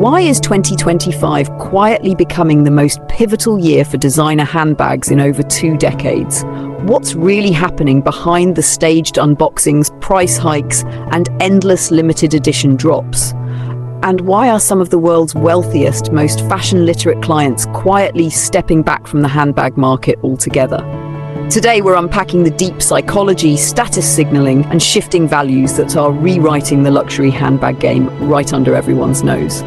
why is 2025 quietly becoming the most pivotal year for designer handbags in over 2 decades? What's really happening behind the staged unboxings, price hikes, and endless limited edition drops? And why are some of the world's wealthiest, most fashion-literate clients quietly stepping back from the handbag market altogether? Today, we're unpacking the deep psychology, status signaling, and shifting values that are rewriting the luxury handbag game right under everyone's nose.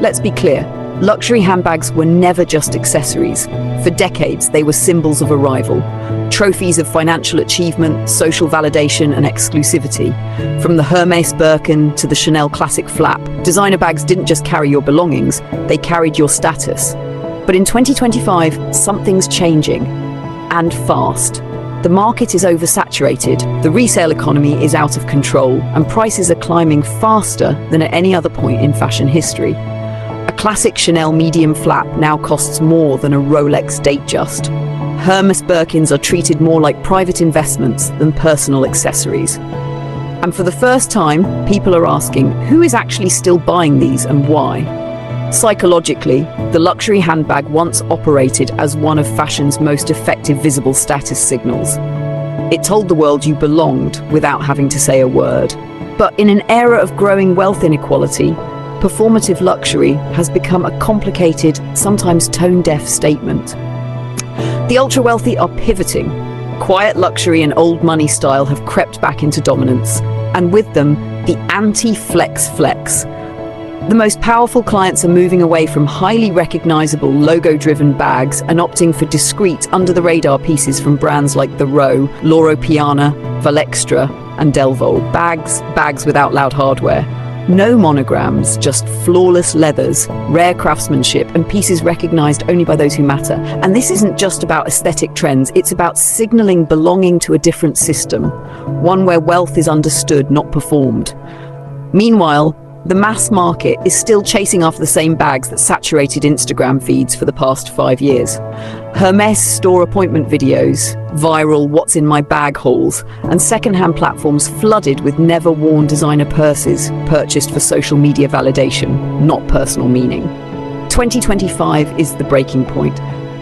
Let's be clear, luxury handbags were never just accessories. For decades, they were symbols of arrival, trophies of financial achievement, social validation, and exclusivity. From the Hermès Birkin to the Chanel classic flap, designer bags didn't just carry your belongings, they carried your status. But in 2025, something's changing. And fast. The market is oversaturated, the resale economy is out of control, and prices are climbing faster than at any other point in fashion history. A classic Chanel medium flap now costs more than a Rolex Datejust. Hermès Birkins are treated more like private investments than personal accessories. And for the first time, people are asking, who is actually still buying these and why? Psychologically, the luxury handbag once operated as one of fashion's most effective visible status signals. It told the world you belonged without having to say a word. But in an era of growing wealth inequality, performative luxury has become a complicated, sometimes tone-deaf statement. The ultra-wealthy are pivoting. Quiet luxury and old money style have crept back into dominance, and with them, the anti-flex flex. The most powerful clients are moving away from highly recognizable, logo-driven bags and opting for discreet, under-the-radar pieces from brands like the Loro Piana, Valextra, and Delvaux. Bags without loud hardware. No monograms, just flawless leathers, rare craftsmanship, and pieces recognized only by those who matter. And this isn't just about aesthetic trends, it's about signaling belonging to a different system, one where wealth is understood, not performed. Meanwhile, the mass market is still chasing after the same bags that saturated Instagram feeds for the past 5 years. Hermès store appointment videos, viral what's in my bag hauls, and secondhand platforms flooded with never-worn designer purses purchased for social media validation, not personal meaning. 2025 is the breaking point.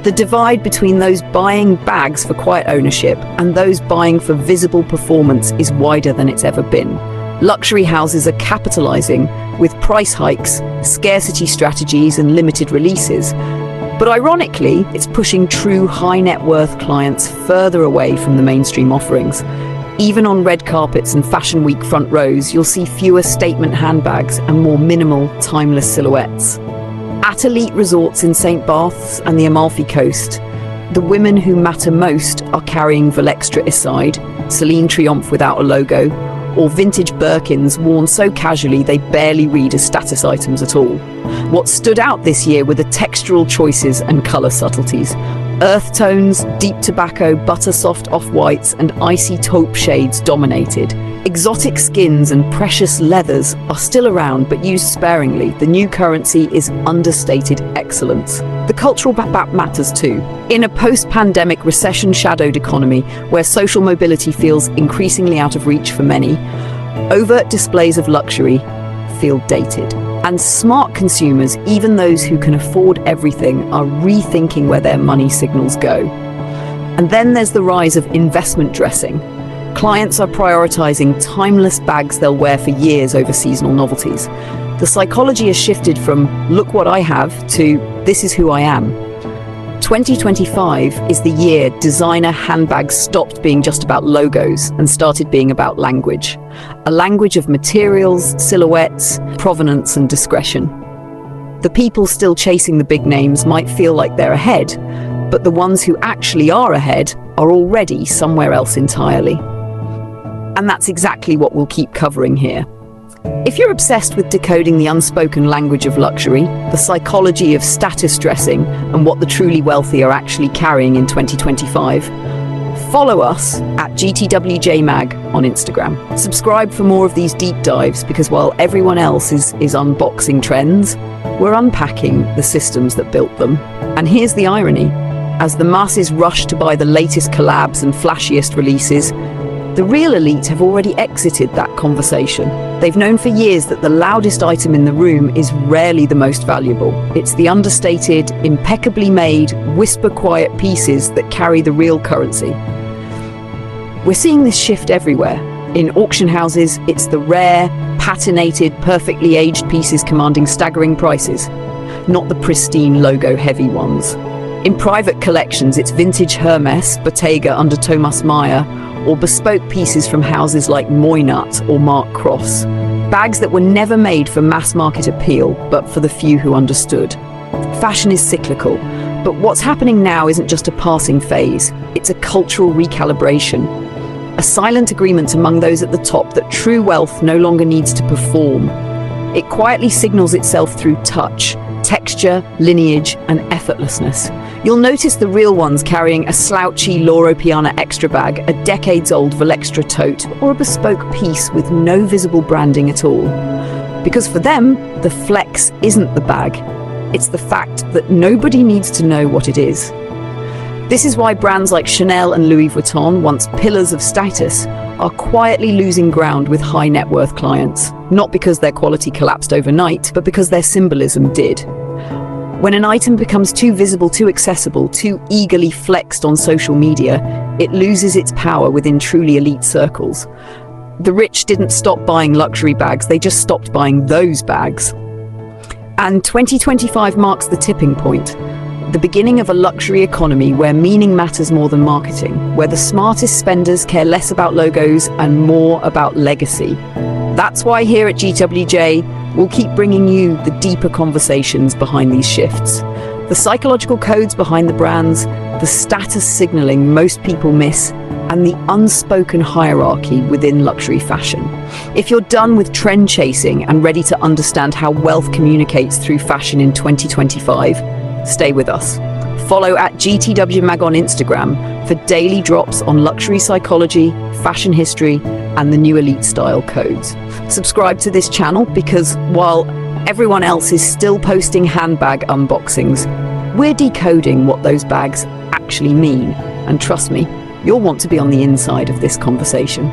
The divide between those buying bags for quiet ownership and those buying for visible performance is wider than it's ever been. Luxury houses are capitalizing with price hikes, scarcity strategies, and limited releases. But ironically, it's pushing true high net worth clients further away from the mainstream offerings. Even on red carpets and fashion week front rows, you'll see fewer statement handbags and more minimal, timeless silhouettes. At elite resorts in St. Barths and the Amalfi Coast, the women who matter most are carrying Valextra aside, Celine Triomphe without a logo, or vintage Birkins worn so casually they barely read as status items at all. What stood out this year were the textural choices and colour subtleties. Earth tones, deep tobacco, butter soft off-whites, and icy taupe shades dominated. Exotic skins and precious leathers are still around, but used sparingly. The new currency is understated excellence. The cultural backdrop matters too. In a post-pandemic, recession-shadowed economy where social mobility feels increasingly out of reach for many, overt displays of luxury feel dated. And smart consumers, even those who can afford everything, are rethinking where their money signals go. And then there's the rise of investment dressing. Clients are prioritizing timeless bags they'll wear for years over seasonal novelties. The psychology has shifted from "look what I have" to "this is who I am." 2025 is the year designer handbags stopped being just about logos and started being about language. A language of materials, silhouettes, provenance, and discretion. The people still chasing the big names might feel like they're ahead, but the ones who actually are ahead are already somewhere else entirely. And that's exactly what we'll keep covering here. If you're obsessed with decoding the unspoken language of luxury, the psychology of status dressing, and what the truly wealthy are actually carrying in 2025, follow us at GTWJMag on Instagram. Subscribe for more of these deep dives, because while everyone else is unboxing trends, we're unpacking the systems that built them. And here's the irony. As the masses rush to buy the latest collabs and flashiest releases, the real elite have already exited that conversation. They've known for years that the loudest item in the room is rarely the most valuable. It's the understated, impeccably made, whisper-quiet pieces that carry the real currency. We're seeing this shift everywhere. In auction houses, it's the rare, patinated, perfectly aged pieces commanding staggering prices, not the pristine, logo-heavy ones. In private collections, it's vintage Hermès, Bottega under Thomas Meyer, or bespoke pieces from houses like Moynut or Mark Cross. Bags that were never made for mass-market appeal, but for the few who understood. Fashion is cyclical, but what's happening now isn't just a passing phase, it's a cultural recalibration. A silent agreement among those at the top that true wealth no longer needs to perform. It quietly signals itself through touch, texture, lineage, and effortlessness. You'll notice the real ones carrying a slouchy Loro Piana extra bag, a decades-old Valextra tote, or a bespoke piece with no visible branding at all. Because for them, the flex isn't the bag. It's the fact that nobody needs to know what it is. This is why brands like Chanel and Louis Vuitton, once pillars of status, are quietly losing ground with high net worth clients. Not because their quality collapsed overnight, but because their symbolism did. When an item becomes too visible, too accessible, too eagerly flexed on social media, it loses its power within truly elite circles. The rich didn't stop buying luxury bags, they just stopped buying those bags. And 2025 marks the tipping point. The beginning of a luxury economy where meaning matters more than marketing, where the smartest spenders care less about logos and more about legacy. That's why here at GWJ, we'll keep bringing you the deeper conversations behind these shifts. The psychological codes behind the brands, the status signaling most people miss, and the unspoken hierarchy within luxury fashion. If you're done with trend chasing and ready to understand how wealth communicates through fashion in 2025, stay with us. Follow at GTW Mag on Instagram for daily drops on luxury psychology, fashion history, and the new elite style codes. Subscribe to this channel because while everyone else is still posting handbag unboxings, we're decoding what those bags actually mean. And trust me, you'll want to be on the inside of this conversation.